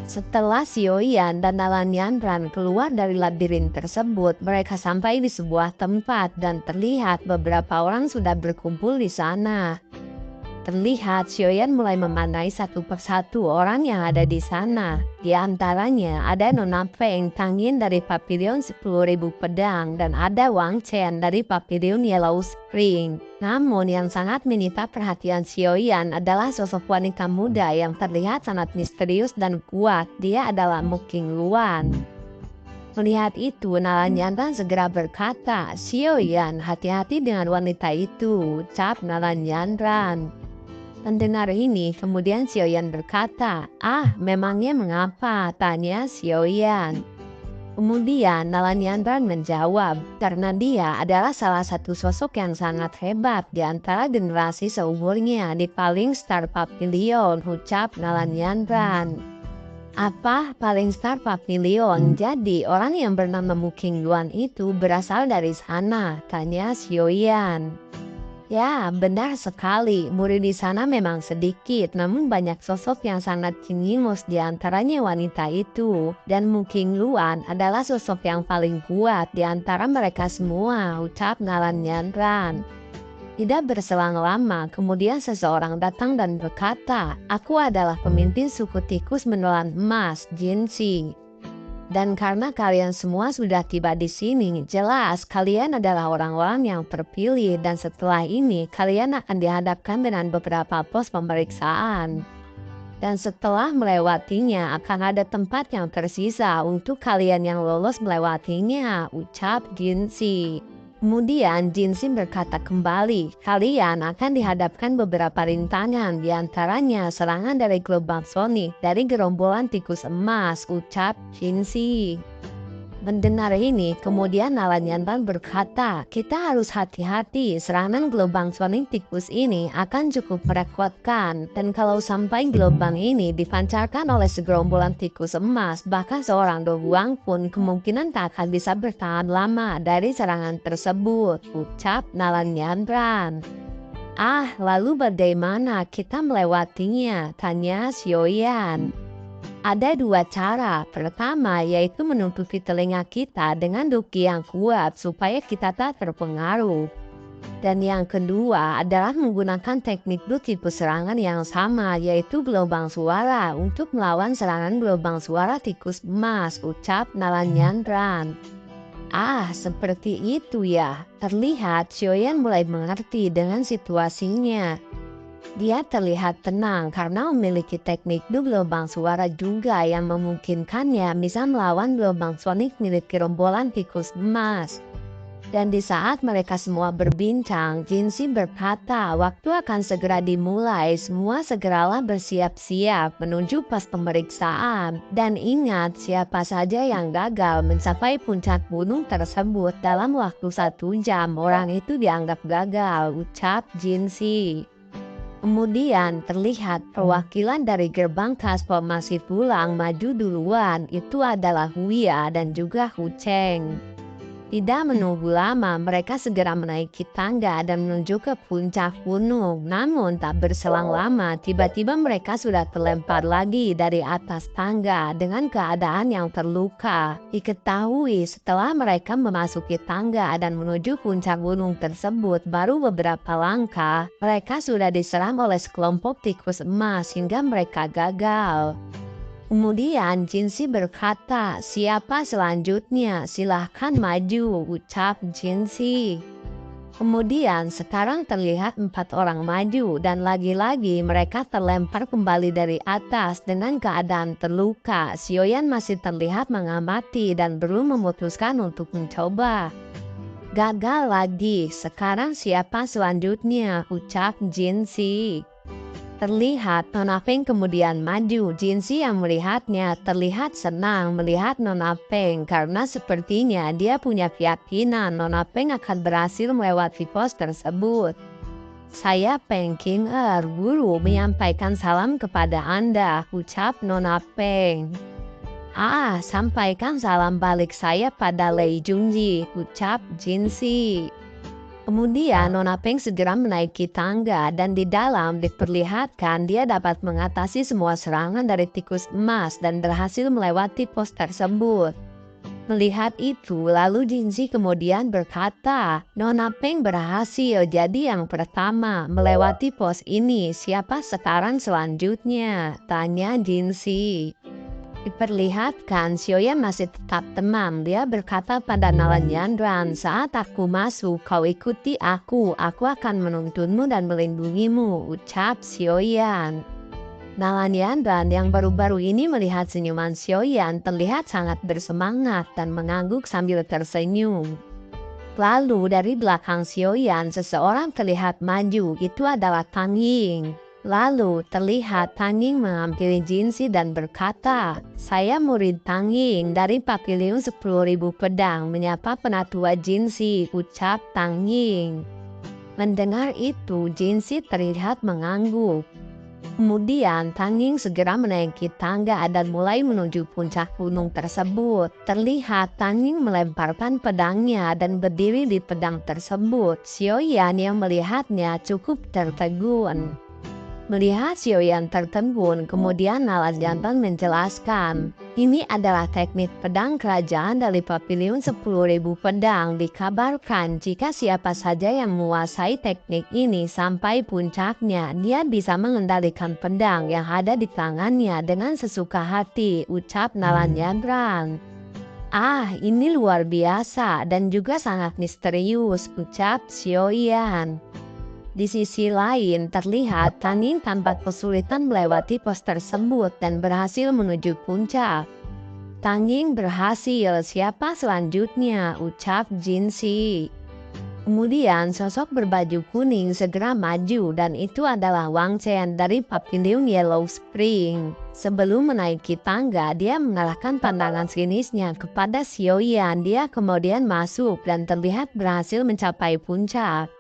Setelah Xiaoyan dan Nalan Yanran keluar dari labirin tersebut, mereka sampai di sebuah tempat dan terlihat beberapa orang sudah berkumpul di sana. Terlihat Xiaoyan mulai memanai satu persatu orang yang ada di sana. Di antaranya ada Nona Feng Tangyin dari Pavilion 10.000 Pedang dan ada Wang Chen dari Pavilion Yellow Spring. Namun yang sangat menyita perhatian Xiaoyan adalah sosok wanita muda yang terlihat sangat misterius dan kuat. Dia adalah Mu Qingluan. Melihat itu, Nalan Yanran segera berkata, "Xiaoyan, hati-hati dengan wanita itu," ucap Nalan Yanran. Mendengar ini, kemudian Xiaoyan berkata, memangnya mengapa?" tanya Xiaoyan. Kemudian Nalan Yanran menjawab, "Karena dia adalah salah satu sosok yang sangat hebat di antara generasi seumurnya di Paling Star Pavilion," ucap Nalan Yanran. "Apa Paling Star Pavilion? Jadi orang yang bernama Mu Qingluan itu berasal dari sana?" tanya Xiaoyan. "Ya, benar sekali. Murid di sana memang sedikit, namun banyak sosok yang sangat jenius di antaranya wanita itu. Dan Mu Qingluan adalah sosok yang paling kuat di antara mereka semua," ucap Nalan Yanran. Tidak berselang lama, kemudian seseorang datang dan berkata, "Aku adalah pemimpin suku tikus menelan emas, Jinxi. Dan karena kalian semua sudah tiba di sini, jelas kalian adalah orang-orang yang terpilih dan setelah ini kalian akan dihadapkan dengan beberapa pos pemeriksaan. Dan setelah melewatinya akan ada tempat yang tersisa untuk kalian yang lolos melewatinya," ucap Jinxi. Kemudian Jinxi berkata kembali, "Kalian akan dihadapkan beberapa rintangan, diantaranya serangan dari gelombang sonic dari gerombolan tikus emas," ucap Jinxi. Mendengar ini, kemudian Nalan Yanran berkata, "Kita harus hati-hati, serangan gelombang sonic tikus ini akan cukup merepotkan. Dan kalau sampai gelombang ini dipancarkan oleh segerombolan tikus emas, bahkan seorang doguang pun kemungkinan tak akan bisa bertahan lama dari serangan tersebut," ucap Nalan Yanran. Lalu bagaimana kita melewatinya?" tanya Xiaoyan. "Ada dua cara. Pertama yaitu menutupi telinga kita dengan duki yang kuat supaya kita tak terpengaruh. Dan yang kedua adalah menggunakan teknik tipe serangan yang sama yaitu gelombang suara untuk melawan serangan gelombang suara tikus emas," ucap Nalan Yanran. Seperti itu ya. Terlihat Xiaoyan mulai mengerti dengan situasinya. Dia terlihat tenang karena memiliki teknik gelombang suara juga yang memungkinkannya bisa melawan gelombang sonik milik gerombolan tikus emas. Dan di saat mereka semua berbincang, Jinxi berkata, "Waktu akan segera dimulai, semua segeralah bersiap-siap menuju pos pemeriksaan. Dan ingat, siapa saja yang gagal mencapai puncak gunung tersebut dalam waktu 1 jam, orang itu dianggap gagal," ucap Jinxi. Kemudian terlihat perwakilan dari gerbang transformasi pulang maju duluan, itu adalah Huya dan juga Hu Cheng. Tidak menunggu lama, mereka segera menaiki tangga dan menuju ke puncak gunung. Namun tak berselang lama, tiba-tiba mereka sudah terlempar lagi dari atas tangga dengan keadaan yang terluka. Diketahui setelah mereka memasuki tangga dan menuju puncak gunung tersebut baru beberapa langkah, mereka sudah diserang oleh sekelompok tikus emas hingga mereka gagal. Kemudian Jinxi berkata, "Siapa selanjutnya? Silahkan maju," ucap Jinxi. Kemudian sekarang terlihat 4 orang maju dan lagi-lagi mereka terlempar kembali dari atas dengan keadaan terluka. Xiaoyan masih terlihat mengamati dan belum memutuskan untuk mencoba. "Gagal lagi, sekarang siapa selanjutnya?" ucap Jinxi. Terlihat Nona Feng kemudian maju. Jinxi yang melihatnya terlihat senang melihat Nona Feng karena sepertinya dia punya keyakinan Nona Feng akan berhasil melewati pos tersebut. "Saya Feng Qinger, guru menyampaikan salam kepada Anda," ucap Nona Feng. Sampaikan salam balik saya pada Lei Junji," ucap Jinxi. Kemudian Nona Peng segera menaiki tangga dan di dalam diperlihatkan dia dapat mengatasi semua serangan dari tikus emas dan berhasil melewati pos tersebut. Melihat itu, lalu Jinzi kemudian berkata, Nona Peng berhasil jadi yang pertama melewati pos ini. Siapa sekarang selanjutnya? Tanya Jinzi. Diperlihatkan Xiaoyan masih tetap tenang. Dia berkata pada Nalanyandran, saat aku masuk, kau ikuti aku akan menuntunmu dan melindungimu, ucap Xiaoyan. Nalanyandran yang baru-baru ini melihat senyuman Xiaoyan terlihat sangat bersemangat dan mengangguk sambil tersenyum. Lalu dari belakang Xiaoyan seseorang terlihat maju, itu adalah Tang Ying. Lalu terlihat Tang Ying menghampiri Jinzi dan berkata, saya murid Tang Ying dari Pavilion 10.000 Pedang menyapa penatua Jinzi, ucap Tang Ying. Mendengar itu Jinzi terlihat mengangguk. Kemudian Tang Ying segera menaiki tangga dan mulai menuju puncak gunung tersebut. Terlihat Tang Ying melemparkan pedangnya dan berdiri di pedang tersebut. Xiaoyan yang melihatnya cukup tertegun. Melihat Xiaoyan tertegun, kemudian Nalanyandran menjelaskan, ini adalah teknik pedang kerajaan dari Pavilion 10.000 Pedang. Dikabarkan jika siapa saja yang menguasai teknik ini sampai puncaknya, dia bisa mengendalikan pedang yang ada di tangannya dengan sesuka hati, ucap Nalanyandran. Ah, ini luar biasa dan juga sangat misterius, ucap Xiaoyan. Di sisi lain, terlihat Tang Ying tampak kesulitan melewati pos tersebut dan berhasil menuju puncak. Tang Ying berhasil, siapa selanjutnya? Ucap Jinzi. Kemudian sosok berbaju kuning segera maju dan itu adalah Wang Chen dari Pavilion Yellow Spring. Sebelum menaiki tangga, dia mengarahkan pandangan sinisnya kepada Xiaoyan. Dia kemudian masuk dan terlihat berhasil mencapai puncak.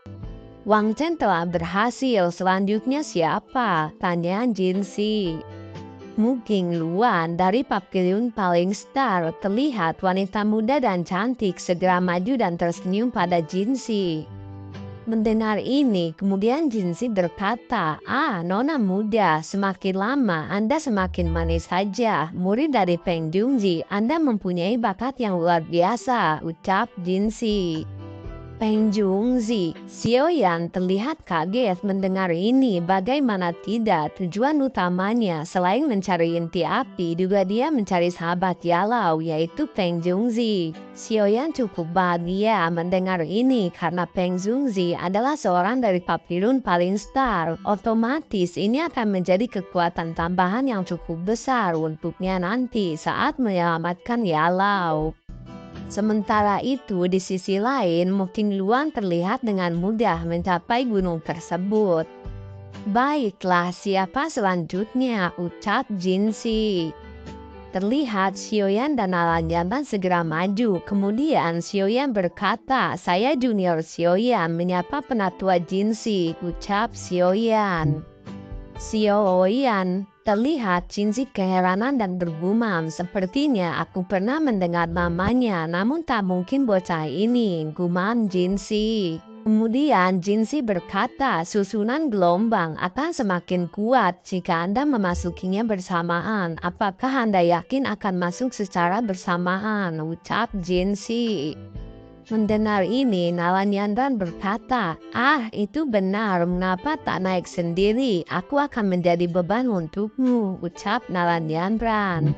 Wang Chen telah berhasil, selanjutnya siapa? Tanya Jinzi. Mu Qingluan dari Pavilion Paling Star. Terlihat wanita muda dan cantik segera maju dan tersenyum pada Jinzi. Mendengar ini, kemudian Jinzi berkata, Nona muda, semakin lama Anda semakin manis saja. Murid dari Peng Jungji, Anda mempunyai bakat yang luar biasa, ucap Jinzi. Peng Jungzi, Xiaoyan terlihat kaget mendengar ini. Bagaimana tidak, tujuan utamanya selain mencari inti api juga dia mencari sahabat Yalau yaitu Peng Jungzi. Xiaoyan cukup bahagia mendengar ini karena Peng Jungzi adalah seorang dari Pavilion Paling Star. Otomatis ini akan menjadi kekuatan tambahan yang cukup besar untuknya nanti saat menyelamatkan Yalau. Sementara itu, di sisi lain, Mu Qingluan terlihat dengan mudah mencapai gunung tersebut. Baiklah, siapa selanjutnya? Ucap Jinzi. Terlihat Xiaoyan dan Nalanyandran segera maju. Kemudian Xiaoyan berkata, saya junior Xiaoyan menyapa penatua Jinzi, ucap Xiaoyan. Xiaoyan. Terlihat Jinzi keheranan dan bergumam, sepertinya aku pernah mendengar namanya, namun tak mungkin bocah ini, gumam Jinzi. Kemudian Jinzi berkata, susunan gelombang akan semakin kuat jika Anda memasukinya bersamaan. Apakah Anda yakin akan masuk secara bersamaan? Ucap Jinzi. Mendengar ini, Nalanyandran berkata, itu benar, mengapa tak naik sendiri? Aku akan menjadi beban untukmu, ucap Nalanyandran.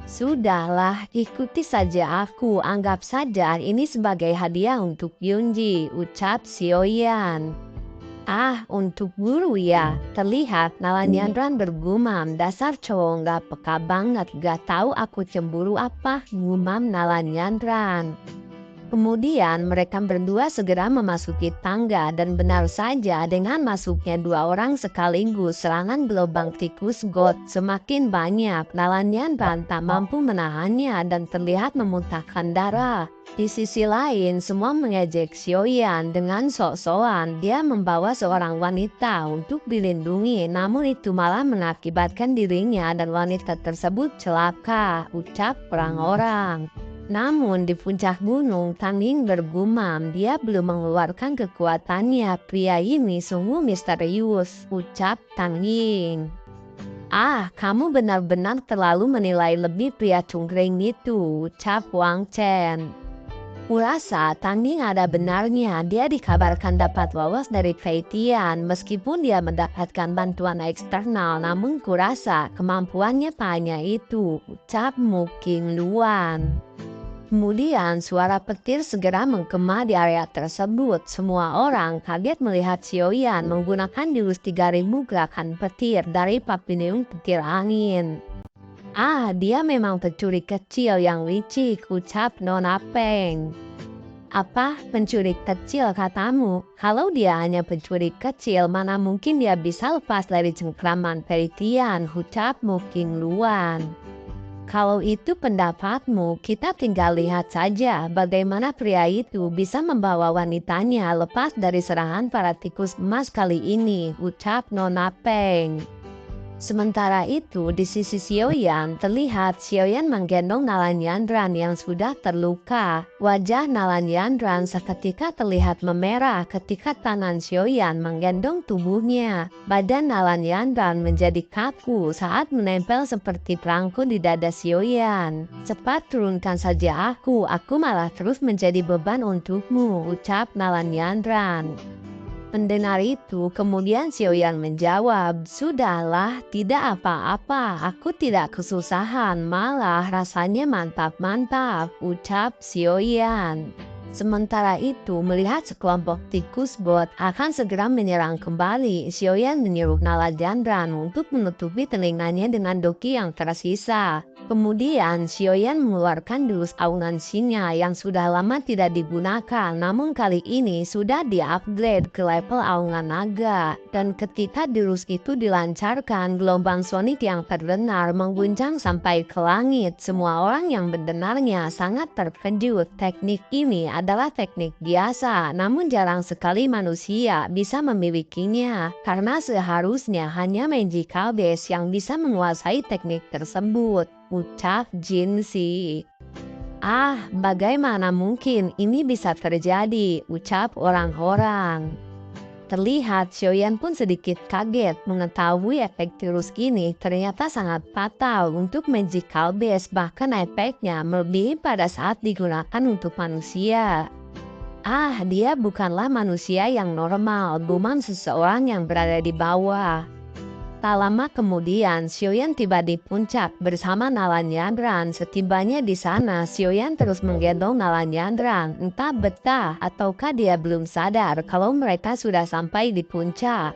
Sudahlah, ikuti saja aku, anggap saja ini sebagai hadiah untuk Yunji, ucap Xiaoyan. Untuk guru ya, terlihat Nalanyandran bergumam, dasar cowok gak peka banget, gak tahu aku cemburu apa, gumam Nalanyandran. Kemudian mereka berdua segera memasuki tangga dan benar saja dengan masuknya dua orang sekaligus serangan gelombang tikus God semakin banyak. Nalanyandran tak mampu menahannya dan terlihat memuntahkan darah. Di sisi lain semua mengejek Xiaoyan dengan sok-sokan dia membawa seorang wanita untuk dilindungi, namun itu malah mengakibatkan dirinya dan wanita tersebut celaka, ucap orang-orang. Namun di puncak gunung, Tang Ying bergumam dia belum mengeluarkan kekuatannya. Pria ini sungguh misterius, ucap Tang Ying. Ah, kamu benar-benar terlalu menilai lebih pria cungkring itu, ucap Wang Chen. Kurasa Tang Ying ada benarnya. Dia dikabarkan dapat lolos dari Fei Tian meskipun dia mendapatkan bantuan eksternal, namun kurasa kemampuannya hanya itu, ucap Mu Qingluan. Kemudian suara petir segera menggema di area tersebut. Semua orang kaget melihat Xiaoyan menggunakan jurus 3000 gerakan petir dari pavilion petir angin. Ah, dia memang pencuri kecil yang licik, ucap Nona Peng. Apa, pencuri kecil katamu? Kalau dia hanya pencuri kecil, mana mungkin dia bisa lepas dari cengkraman Fei Tian, ucap Mu Qingluan. Kalau itu pendapatmu, kita tinggal lihat saja bagaimana pria itu bisa membawa wanitanya lepas dari serangan para tikus emas kali ini, ucap Nona Peng. Sementara itu, di sisi Xiaoyan terlihat Xiaoyan menggendong Nalan Yandran yang sudah terluka. Wajah Nalan Yandran seketika terlihat memerah ketika tangan Xiaoyan menggendong tubuhnya. Badan Nalan Yandran menjadi kaku saat menempel seperti perangko di dada Xiaoyan. Cepat turunkan saja aku malah terus menjadi beban untukmu, ucap Nalan Yandran. Mendengar itu, kemudian Xiaoyan menjawab, sudahlah, tidak apa-apa, aku tidak kesusahan, malah rasanya mantap-mantap, ucap Xiaoyan. Sementara itu, melihat sekelompok tikus bot akan segera menyerang kembali, Xiaoyan menyuruh Nalan Yandran untuk menutupi telinganya dengan doki yang tersisa. Kemudian Xiaoyan mengeluarkan jurus aunan Xingya yang sudah lama tidak digunakan, namun kali ini sudah di-upgrade ke level aunan naga. Dan ketika jurus itu dilancarkan, gelombang sonik yang terdengar mengguncang sampai ke langit. Semua orang yang mendengarnya sangat terkejut. Teknik ini adalah teknik biasa, namun jarang sekali manusia bisa memilikinya, karena seharusnya hanya Magical Base yang bisa menguasai teknik tersebut, ucap Jin Si. Ah, bagaimana mungkin ini bisa terjadi, ucap orang-orang. Terlihat Xiaoyan pun sedikit kaget mengetahui efek jurus ini ternyata sangat fatal untuk Magical Base, bahkan efeknya melebihi pada saat digunakan untuk manusia. Ah, dia bukanlah manusia yang normal, bukan seseorang yang berada di bawah. Tak lama kemudian, Xiaoyan tiba di puncak bersama Nalan Yandran. Setibanya di sana, Xiaoyan terus menggendong Nalan Yandran. Entah betah ataukah dia belum sadar kalau mereka sudah sampai di puncak.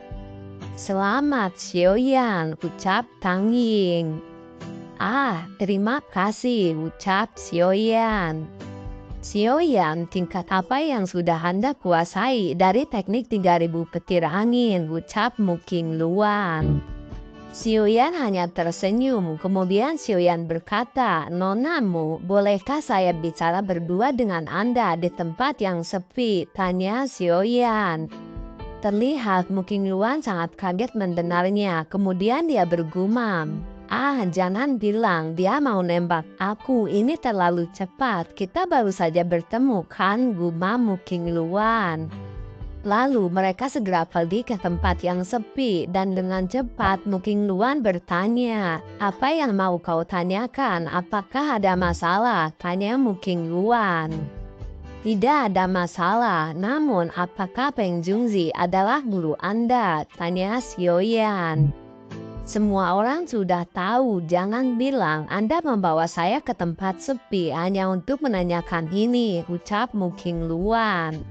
Selamat Xiaoyan, ucap Tang Ying. Ah, terima kasih, ucap Xiaoyan. Xiaoyan, tingkat apa yang sudah Anda kuasai dari teknik 3000 petir angin, ucap Mu Qingluan. Xiaoyan hanya tersenyum, kemudian Xiaoyan berkata, Nona Mu, bolehkah saya bicara berdua dengan Anda di tempat yang sepi, tanya Xiaoyan. Terlihat Mu Qingluan sangat kaget mendengarnya, kemudian dia bergumam. Ah, jangan bilang dia mau nembak aku, ini terlalu cepat, kita baru saja bertemu kan, gumam Mu Qingluan. Lalu mereka segera pergi ke tempat yang sepi dan dengan cepat Mu Qingluan bertanya, apa yang mau kau tanyakan, apakah ada masalah, tanya Mu Qingluan. Tidak ada masalah, namun apakah Peng Jungzi adalah guru Anda, tanya Xiaoyan. Semua orang sudah tahu, jangan bilang Anda membawa saya ke tempat sepi hanya untuk menanyakan ini, ucap Mu Qingluan.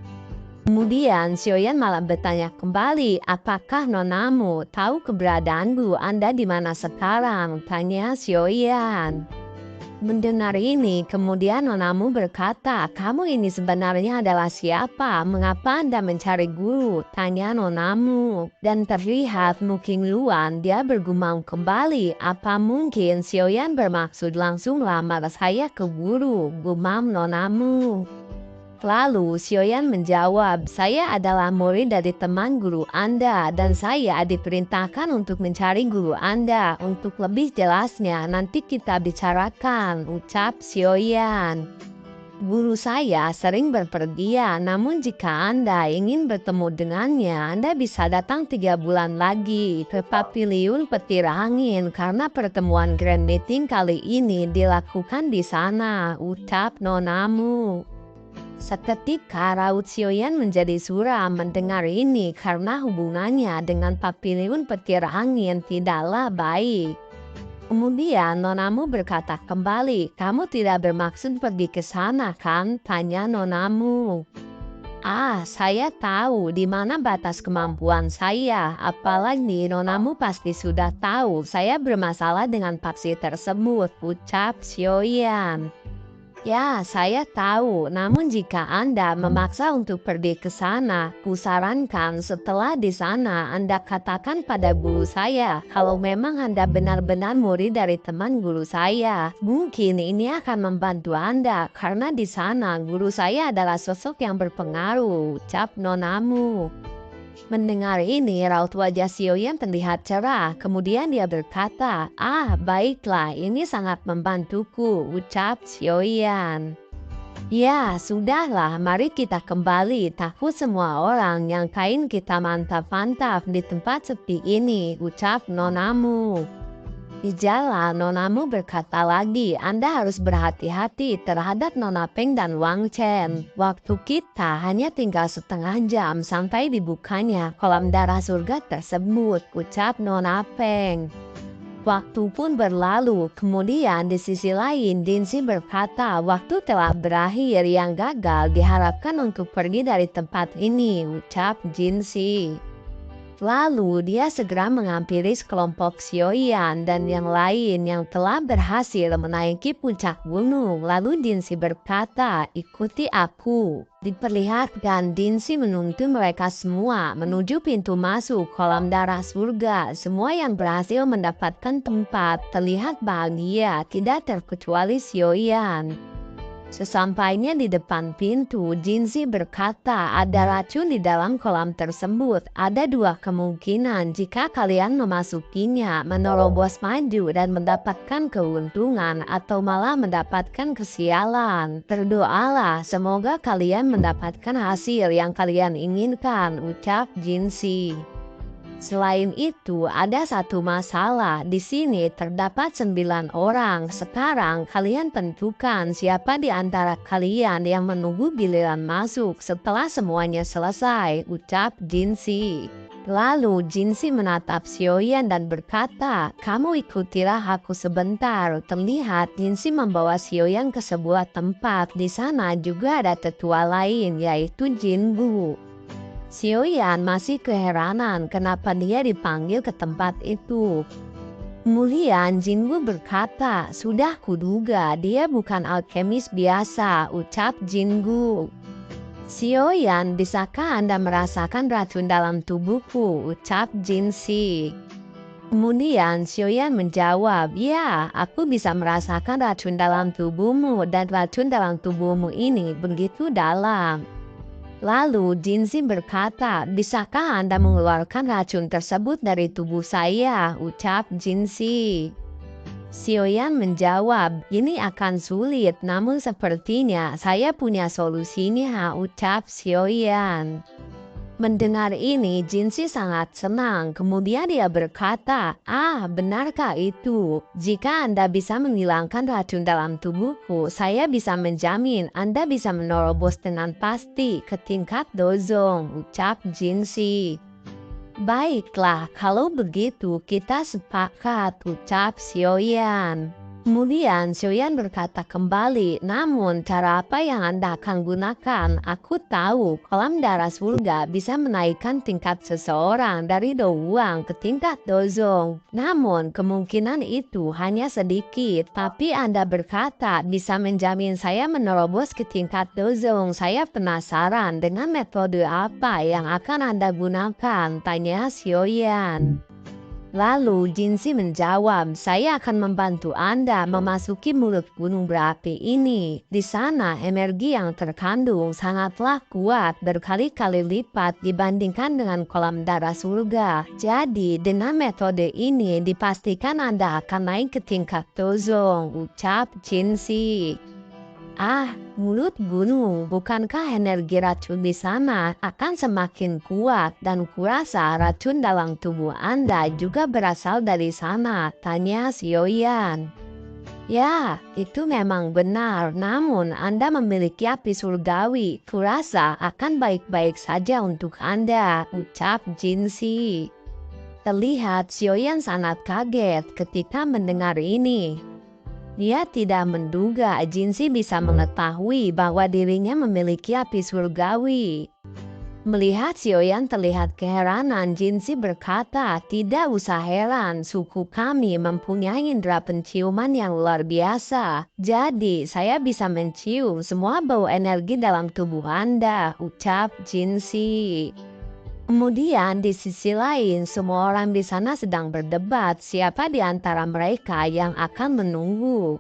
Kemudian Xiaoyan malah bertanya kembali, apakah Nonamu tahu keberadaanku, Anda di mana sekarang, tanya Xiaoyan. Mendengar ini, kemudian Nonamu berkata, kamu ini sebenarnya adalah siapa? Mengapa Anda mencari guru? Tanya Nonamu. Dan terlihat Mu Qingluan, dia bergumam kembali, apa mungkin Xiaoyan bermaksud langsung lamar saya ke guru? Gumam Nonamu. Lalu Xiaoyan menjawab, saya adalah murid dari teman guru Anda dan saya diperintahkan untuk mencari guru Anda. Untuk lebih jelasnya nanti kita bicarakan, ucap Xiaoyan. Guru saya sering berpergian, namun jika Anda ingin bertemu dengannya, Anda bisa datang 3 bulan lagi ke Paviliun Petir Angin karena pertemuan Grand Meeting kali ini dilakukan di sana, ucap nonamu. Seketika raut Sioyan menjadi suram mendengar ini karena hubungannya dengan Paviliun Petir Angin tidaklah baik. Kemudian nonamu berkata kembali, "Kamu tidak bermaksud pergi ke sana kan?" tanya nonamu. "Ah, saya tahu di mana batas kemampuan saya. Apalagi nonamu pasti sudah tahu saya bermasalah dengan paksi tersebut," ucap Sioyan. "Ya, saya tahu. Namun jika Anda memaksa untuk pergi ke sana, kusarankan setelah di sana Anda katakan pada guru saya kalau memang Anda benar-benar murid dari teman guru saya. Mungkin ini akan membantu Anda karena di sana guru saya adalah sosok yang berpengaruh," ucap nonamu. Mendengar ini, raut wajah Sioyan terlihat cerah. Kemudian dia berkata, "Ah, baiklah, ini sangat membantuku," ucap Sioyan. "Ya, sudahlah, mari kita kembali. Takut semua orang yang kain kita mantap-mantap di tempat sepi ini," ucap nonamu. Di jalan, nonamu berkata lagi, "Anda harus berhati-hati terhadap Nona Peng dan Wang Chen. Waktu kita hanya tinggal setengah jam sampai dibukanya kolam darah surga tersebut," ucap Nona Peng. Waktu pun berlalu, kemudian di sisi lain Dinsi berkata, "Waktu telah berakhir, yang gagal diharapkan untuk pergi dari tempat ini," ucap Jinsi. Lalu dia segera menghampiri kelompok Sioyan dan yang lain yang telah berhasil menaiki puncak gunung. Lalu Dinsi berkata, "Ikuti aku." Diperlihatkan Dinsi menuntun mereka semua menuju pintu masuk kolam darah surga. Semua yang berhasil mendapatkan tempat terlihat bahagia, tidak terkecuali Sioyan. Sesampainya di depan pintu, Jinzi berkata, "Ada racun di dalam kolam tersebut. Ada 2 kemungkinan jika kalian memasukinya, menerobos maju dan mendapatkan keuntungan atau malah mendapatkan kesialan. Berdoalah, semoga kalian mendapatkan hasil yang kalian inginkan," ucap Jinzi. Selain itu, ada satu masalah. Di sini terdapat 9 orang. Sekarang kalian tentukan siapa di antara kalian yang menunggu giliran masuk setelah semuanya selesai, ucap Jinsi. Lalu Jinsi menatap Sioyan dan berkata, "Kamu ikutilah aku sebentar." Terlihat Jinsi membawa Sioyan ke sebuah tempat. Di sana juga ada tetua lain, yaitu Jinbu. Sioyan masih keheranan kenapa dia dipanggil ke tempat itu. Kemudian Jingu berkata, "Sudah kuduga dia bukan alkemis biasa," ucap Jingu. "Sioyan, bisakah Anda merasakan racun dalam tubuhku?" ucap Jinsi. Kemudian Sioyan menjawab, "Ya, aku bisa merasakan racun dalam tubuhmu dan racun dalam tubuhmu ini begitu dalam." Lalu Jinsi berkata, "Bisakah Anda mengeluarkan racun tersebut dari tubuh saya?" ucap Jinsi. Sioyan menjawab, "Ini akan sulit, namun sepertinya saya punya solusinya," ucap Sioyan. Mendengar ini, Jinsi sangat senang. Kemudian dia berkata, "Ah, benarkah itu? Jika Anda bisa menghilangkan racun dalam tubuhku, saya bisa menjamin Anda bisa menerobos dengan pasti ke tingkat dozong," ucap Jinsi. "Baiklah, kalau begitu kita sepakat," ucap Sioyan. Kemudian Sioyan berkata kembali, "Namun cara apa yang Anda akan gunakan? Aku tahu kolam darah surga bisa menaikkan tingkat seseorang dari douang ke tingkat dozong. Namun kemungkinan itu hanya sedikit. Tapi Anda berkata bisa menjamin saya menerobos ke tingkat dozong. Saya penasaran dengan metode apa yang akan Anda gunakan?" tanya Sioyan. Lalu Jinsi menjawab, "Saya akan membantu Anda memasuki mulut gunung berapi ini. Di sana energi yang terkandung sangatlah kuat, berkali-kali lipat dibandingkan dengan kolam darah surga. Jadi dengan metode ini dipastikan Anda akan naik ke tingkat dozong," ucap Jinsi. Ah, mulut gunung, bukankah energi racun di sana akan semakin kuat dan kurasa racun dalam tubuh Anda juga berasal dari sana, tanya Sioyan. Ya, itu memang benar. Namun Anda memiliki api surgawi. Kurasa akan baik-baik saja untuk Anda, ucap Jinsi. Terlihat Sioyan sangat kaget ketika mendengar ini. Dia tidak menduga Jinsi bisa mengetahui bahwa dirinya memiliki api surgawi. Melihat Sioyan terlihat keheranan, Jinsi berkata, "Tidak usah heran, suku kami mempunyai indera penciuman yang luar biasa. Jadi, saya bisa mencium semua bau energi dalam tubuh Anda," ucap Jinsi. Kemudian di sisi lain, semua orang di sana sedang berdebat siapa di antara mereka yang akan menunggu.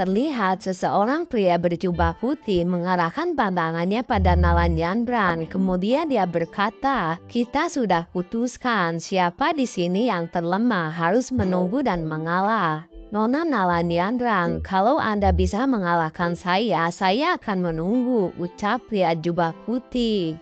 Terlihat seseorang pria berjubah putih mengarahkan pandangannya pada Nalanyandran. Kemudian dia berkata, "Kita sudah putuskan siapa di sini yang terlemah harus menunggu dan mengalah. Nona Nalanyandran, kalau Anda bisa mengalahkan saya akan menunggu," ucap pria jubah putih.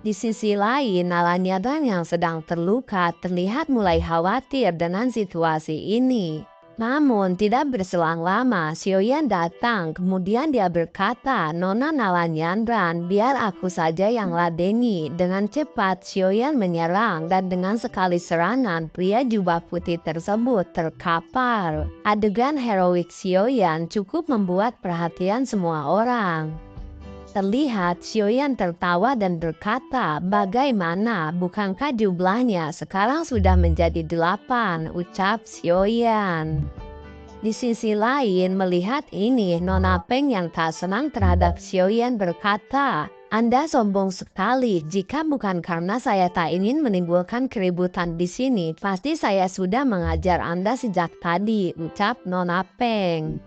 Di sisi lain, Nalanyandran yang sedang terluka terlihat mulai khawatir dengan situasi ini. Namun tidak berselang lama, Sioyan datang. Kemudian dia berkata, "Nona Nalanyandran, biar aku saja yang ladeni." Dengan cepat Sioyan menyerang dan dengan sekali serangan pria jubah putih tersebut terkapar. Adegan heroik Sioyan cukup membuat perhatian semua orang. Terlihat Sioyan tertawa dan berkata, "Bagaimana, bukankah jumlahnya sekarang sudah menjadi 8, ucap Sioyan. Di sisi lain, melihat ini, Nona Peng yang tak senang terhadap Sioyan berkata, "Anda sombong sekali. Jika bukan karena saya tak ingin menimbulkan keributan di sini, pasti saya sudah mengajar Anda sejak tadi," ucap Nona Peng.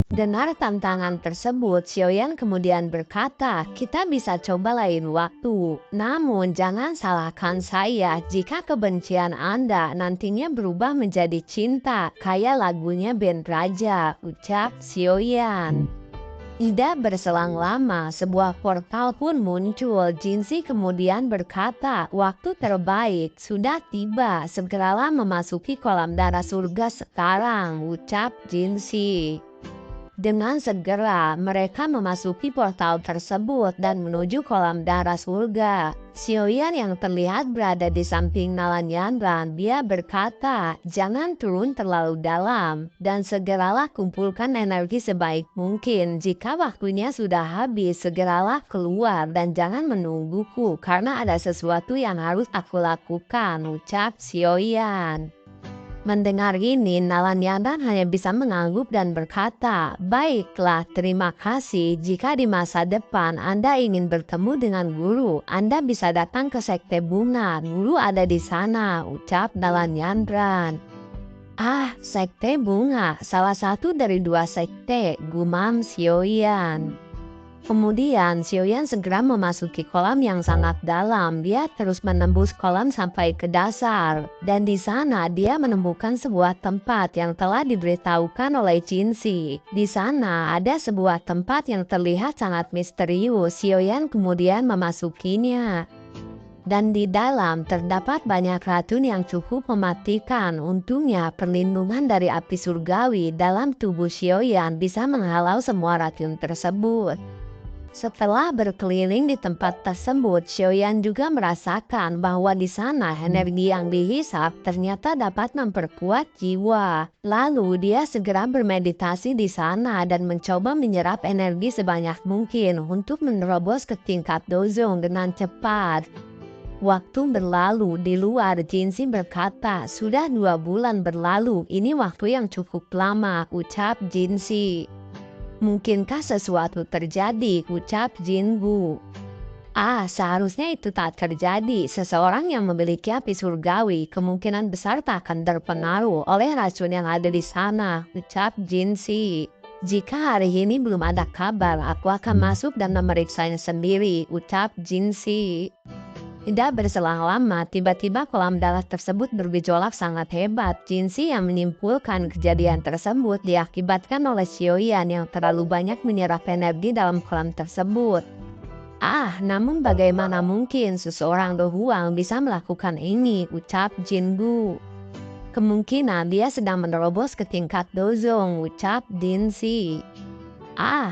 Dengar tantangan tersebut, Sioyan kemudian berkata, "Kita bisa coba lain waktu. Namun jangan salahkan saya jika kebencian Anda nantinya berubah menjadi cinta, kayak lagunya band Raja," ucap Sioyan. Tidak berselang lama, sebuah portal pun muncul. Jinsi kemudian berkata, "Waktu terbaik sudah tiba. Segeralah memasuki kolam darah surga sekarang," ucap Jinsi. Dengan segera, mereka memasuki portal tersebut dan menuju kolam darah surga. Sioyan yang terlihat berada di samping Nalanyandran, dia berkata, "Jangan turun terlalu dalam, dan segeralah kumpulkan energi sebaik mungkin. Jika waktunya sudah habis, segeralah keluar dan jangan menungguku, karena ada sesuatu yang harus aku lakukan," ucap Sioyan. Mendengar ini, Nalanyandran hanya bisa mengangguk dan berkata, "Baiklah, terima kasih. Jika di masa depan Anda ingin bertemu dengan guru, Anda bisa datang ke Sekte Bunga. Guru ada di sana," ucap Nalanyandran. "Ah, Sekte Bunga, salah satu dari 2 sekte," gumam Sioyan. Kemudian Sioyan segera memasuki kolam yang sangat dalam. Dia terus menembus kolam sampai ke dasar. Dan di sana dia menemukan sebuah tempat yang telah diberitahukan oleh Jinsi. Di sana ada sebuah tempat yang terlihat sangat misterius. Sioyan kemudian memasukinya. Dan di dalam terdapat banyak racun yang cukup mematikan. Untungnya perlindungan dari api surgawi dalam tubuh Sioyan bisa menghalau semua racun tersebut. Setelah berkeliling di tempat tersebut, Sioyan juga merasakan bahwa di sana energi yang dihisap ternyata dapat memperkuat jiwa. Lalu dia segera bermeditasi di sana dan mencoba menyerap energi sebanyak mungkin untuk menerobos ke tingkat dozong dengan cepat. Waktu berlalu di luar. Jinsi berkata, "Sudah 2 bulan berlalu, ini waktu yang cukup lama," ucap Jinsi. "Mungkinkah sesuatu terjadi?" ucap Jingu. "Ah, seharusnya itu tak terjadi. Seseorang yang memiliki api surgawi kemungkinan besar tak akan terpengaruh oleh racun yang ada di sana," ucap Jinsi. "Jika hari ini belum ada kabar, aku akan masuk dan memeriksanya sendiri," ucap Jinsi. Tidak berselang lama, tiba-tiba kolam darah tersebut bergejolak sangat hebat. Jinsi yang menyimpulkan kejadian tersebut diakibatkan oleh Xiaoyan yang terlalu banyak menyerap energi dalam kolam tersebut. Namun bagaimana mungkin seseorang dohuang bisa melakukan ini, ucap Jingu. Kemungkinan dia sedang menerobos ke tingkat dozong, ucap Dinsi.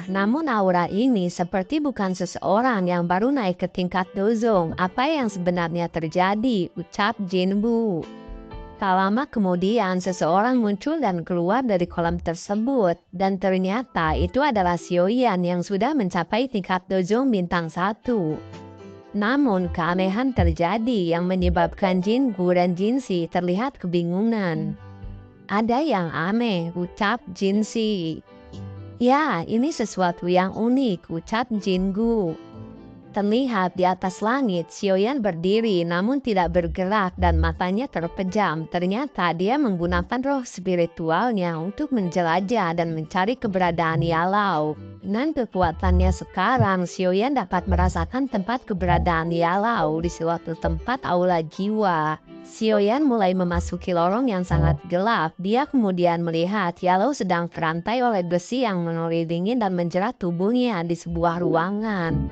Namun aura ini seperti bukan seseorang yang baru naik ke tingkat dozong. Apa yang sebenarnya terjadi? Ucap Jinbu. Tak lama kemudian seseorang muncul dan keluar dari kolam tersebut. Dan ternyata itu adalah Xiaoyan yang sudah mencapai tingkat dozong bintang 1. Namun keanehan terjadi yang menyebabkan Jingu dan Jinsi terlihat kebingungan. Ada yang aneh, ucap Jinsi. Ya, ini sesuatu yang unik, ucap Jingu. Terlihat di atas langit, Xiaoyan berdiri namun tidak bergerak dan matanya terpejam. Ternyata dia menggunakan roh spiritualnya untuk menjelajah dan mencari keberadaan Yalau. Dengan kekuatannya sekarang, Xiaoyan dapat merasakan tempat keberadaan Yalau di suatu tempat aula jiwa. Xiaoyan mulai memasuki lorong yang sangat gelap. Dia kemudian melihat Yalau sedang terantai oleh besi yang mengelilingi dan menjerat tubuhnya di sebuah ruangan.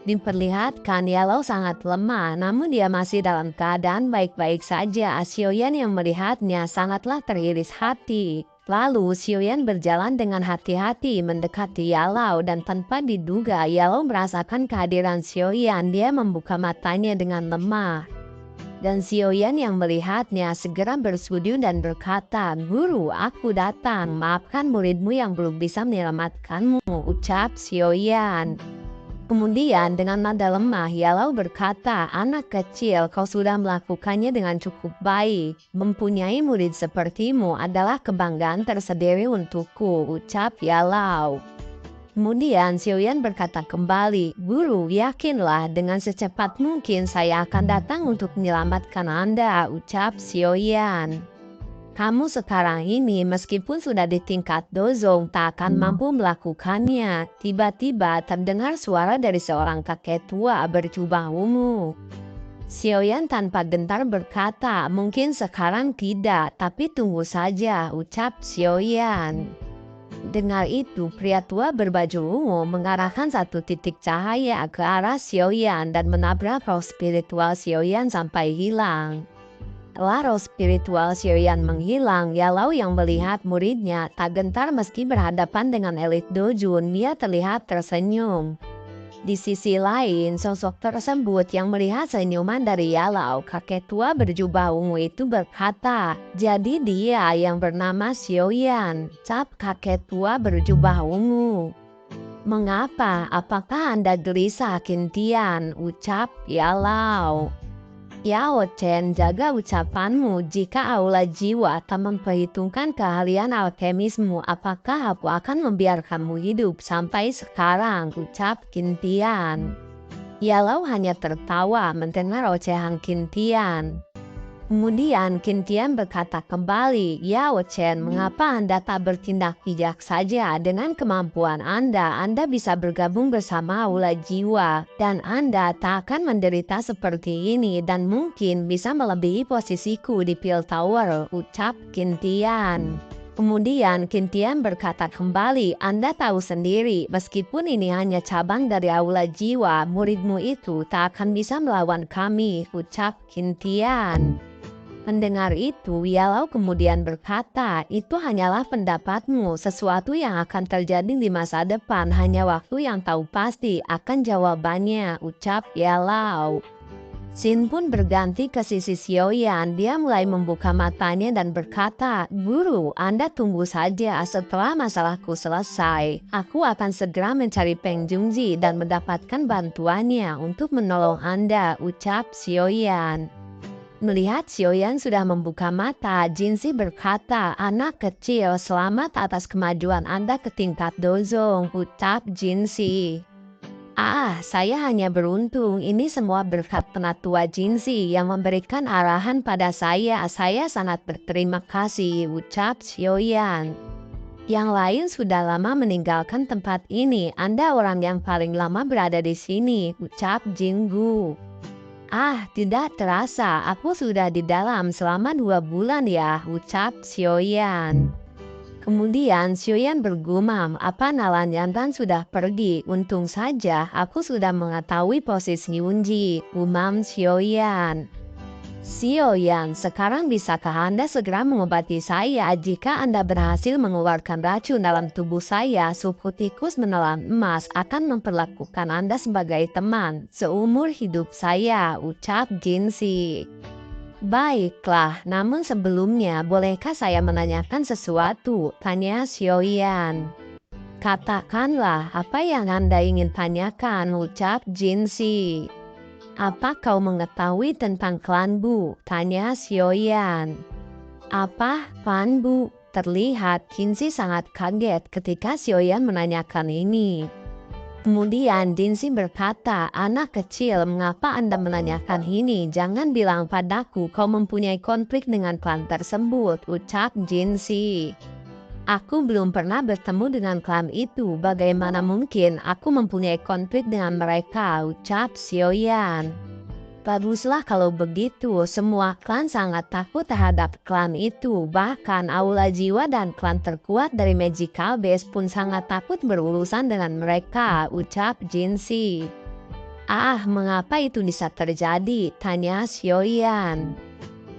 Diperlihatkan Yalau sangat lemah, namun dia masih dalam keadaan baik-baik saja. Xiaoyan yang melihatnya sangatlah teriris hati. Lalu Xiaoyan berjalan dengan hati-hati mendekati Yalau dan tanpa diduga Yalau merasakan kehadiran Xiaoyan. Dia membuka matanya dengan lemah. Dan Xiaoyan yang melihatnya segera bersujud dan berkata, "Guru, aku datang. Maafkan muridmu yang belum bisa menyelamatkanmu," ucap Xiaoyan. Kemudian dengan nada lemah, Yalau berkata, "Anak kecil, kau sudah melakukannya dengan cukup baik. Mempunyai murid sepertimu adalah kebanggaan tersendiri untukku," ucap Yalau. Kemudian Xiaoyan berkata kembali, "Guru, yakinlah dengan secepat mungkin saya akan datang untuk menyelamatkan Anda," ucap Xiaoyan. "Kamu sekarang ini meskipun sudah di tingkat dozong tak akan mampu melakukannya." Tiba-tiba terdengar suara dari seorang kakek tua berjubah ungu. Xiaoyan tanpa gentar berkata, "Mungkin sekarang tidak, tapi tunggu saja," ucap Xiaoyan. Dengar itu, pria tua berbaju ungu mengarahkan satu titik cahaya ke arah Xiaoyan dan menabrak roh spiritual Xiaoyan sampai hilang. Setelah roh spiritual Xiaoyan menghilang, Yalau yang melihat muridnya tak gentar meski berhadapan dengan elit dojun. Dia terlihat tersenyum. Di sisi lain, sosok tersebut yang melihat senyuman dari Yalau, kakek tua berjubah ungu itu berkata, "Jadi dia yang bernama Xiaoyan," ucap kakek tua berjubah ungu. "Mengapa? Apakah Anda gelisah, Kintian?" ucap Yalau. "Yao Chen, jaga ucapanmu. Jika aula jiwa tak memperhitungkan keahlian alkemismu, apakah aku akan membiarkanmu hidup sampai sekarang?" ucap Kintian. Yalau hanya tertawa mendengar ocehan Kintian. Kemudian Kintian berkata kembali, "Yao Chen, mengapa Anda tak bertindak bijak saja? Dengan kemampuan Anda bisa bergabung bersama aula jiwa. Dan Anda tak akan menderita seperti ini dan mungkin bisa melebihi posisiku di Pil Tower," ucap Kintian. Kemudian Kintian berkata kembali, "Anda tahu sendiri, meskipun ini hanya cabang dari aula jiwa, muridmu itu tak akan bisa melawan kami," ucap Kintian. Mendengar itu, Yalau kemudian berkata, "Itu hanyalah pendapatmu. Sesuatu yang akan terjadi di masa depan hanya waktu yang tahu pasti akan jawabannya," ucap Yalau. Xin pun berganti ke sisi Xiaoyan. Dia mulai membuka matanya dan berkata, "Guru, Anda tunggu saja. Setelah masalahku selesai, aku akan segera mencari Peng Jungji dan mendapatkan bantuannya untuk menolong Anda," ucap Xiaoyan. Melihat Xiaoyan sudah membuka mata, Jinsi berkata, "Anak kecil, selamat atas kemajuan Anda ke tingkat dozong," ucap Jinsi. Saya hanya beruntung. Ini semua berkat penatua Jinsi yang memberikan arahan pada saya. Saya sangat berterima kasih," ucap Xiaoyan. "Yang lain sudah lama meninggalkan tempat ini. Anda orang yang paling lama berada di sini," ucap Jinggu. Ah, tidak terasa, aku sudah di dalam selama 2 bulan ya, ucap Xiaoyan. Kemudian Xiaoyan bergumam, apa Nalan Yantan sudah pergi, untung saja aku sudah mengetahui posisi Yunji, gumam Xiaoyan. Xiaoyan, sekarang bisakah Anda segera mengobati saya jika Anda berhasil mengeluarkan racun dalam tubuh saya? Suku tikus menelan emas akan memperlakukan Anda sebagai teman seumur hidup saya, ucap Jinsi. Baiklah, namun sebelumnya bolehkah saya menanyakan sesuatu? Tanya Xiaoyan. Katakanlah apa yang Anda ingin tanyakan, ucap Jinsi. Apa kau mengetahui tentang klan Bu? Tanya Xiaoyan. Apa, klan Bu? Terlihat Jinsi sangat kaget ketika Xiaoyan menanyakan ini. Kemudian Jinsi berkata, anak kecil, mengapa Anda menanyakan ini? Jangan bilang padaku kau mempunyai konflik dengan klan tersebut, ucap Jinsi. Aku belum pernah bertemu dengan klan itu, bagaimana mungkin aku mempunyai konflik dengan mereka, ucap Xiaoyan. Baguslah kalau begitu, semua klan sangat takut terhadap klan itu, bahkan Aula Jiwa dan klan terkuat dari Magical Base pun sangat takut berurusan dengan mereka, ucap Jinsi. Ah, mengapa itu bisa terjadi? Tanya Xiaoyan.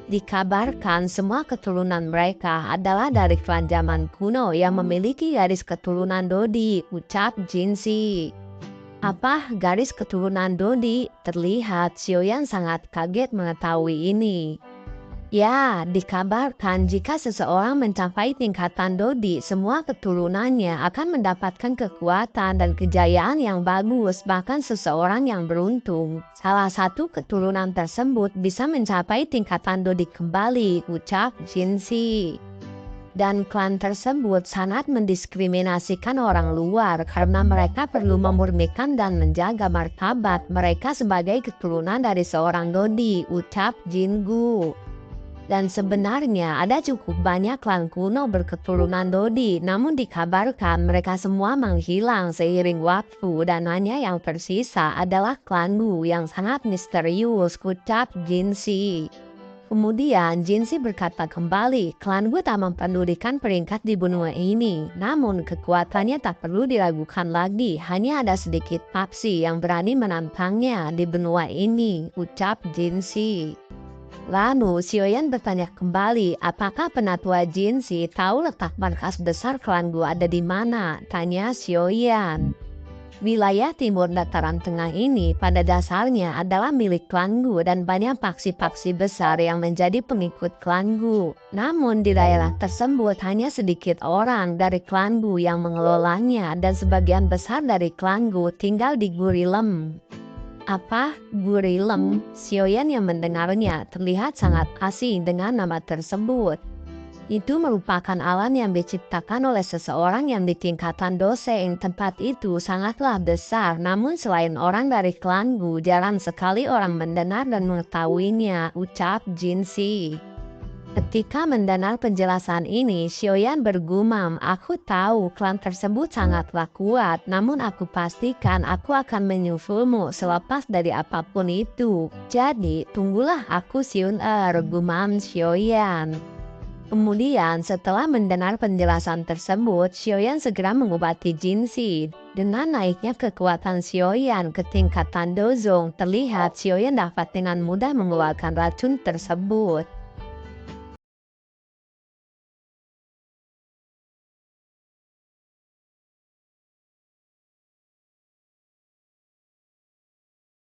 Dikabarkan semua keturunan mereka adalah dari klan zaman kuno yang memiliki garis keturunan Dodi, ucap Jinsi. Apa garis keturunan Dodi? Terlihat Xiaoyan sangat kaget mengetahui ini. Ya, dikabarkan jika seseorang mencapai tingkatan Dodi, semua keturunannya akan mendapatkan kekuatan dan kejayaan yang bagus, bahkan seseorang yang beruntung. Salah satu keturunan tersebut bisa mencapai tingkatan Dodi kembali, ucap Jinsi. Dan klan tersebut sangat mendiskriminasikan orang luar karena mereka perlu memurnikan dan menjaga martabat mereka sebagai keturunan dari seorang Dodi, ucap Jingu. Dan sebenarnya ada cukup banyak klan kuno berketurunan Dodi, namun dikabarkan mereka semua menghilang seiring waktu dan hanya yang tersisa adalah klan Wu yang sangat misterius, ucap Jinsi. Kemudian Jinsi berkata kembali, klan Wu tak mempedulikan peringkat di benua ini, namun kekuatannya tak perlu diragukan lagi, hanya ada sedikit papsi yang berani menantangnya di benua ini, ucap Jinsi. Lalu Xiaoyan bertanya kembali, apakah penatua Jinsi tahu letak markas besar klan Wu ada di mana? Tanya Xiaoyan. Wilayah timur dataran tengah ini pada dasarnya adalah milik klan Wu dan banyak paksi-paksi besar yang menjadi pengikut klan Wu. Namun di daerah tersebut hanya sedikit orang dari klan Wu yang mengelolanya dan sebagian besar dari klan Wu tinggal di Gurilem. Apa? Gurilem? Xiaoyan yang mendengarnya terlihat sangat asing dengan nama tersebut. Itu merupakan alam yang diciptakan oleh seseorang yang di tingkatan doseng. Tempat itu sangatlah besar, namun selain orang dari klan Wu, jarang sekali orang mendengar dan mengetahuinya, ucap Jinsi. Ketika mendengar penjelasan ini, Xiaoyan bergumam, aku tahu klan tersebut sangatlah kuat, namun aku pastikan aku akan menyusulmu selepas dari apapun itu. Jadi, tunggulah aku Xiun gumam Xiaoyan. Kemudian setelah mendengar penjelasan tersebut, Xiaoyan segera mengobati Jinsi. Dengan naiknya kekuatan Xiaoyan ke tingkatan Dozong, terlihat Xiaoyan dapat dengan mudah mengeluarkan racun tersebut.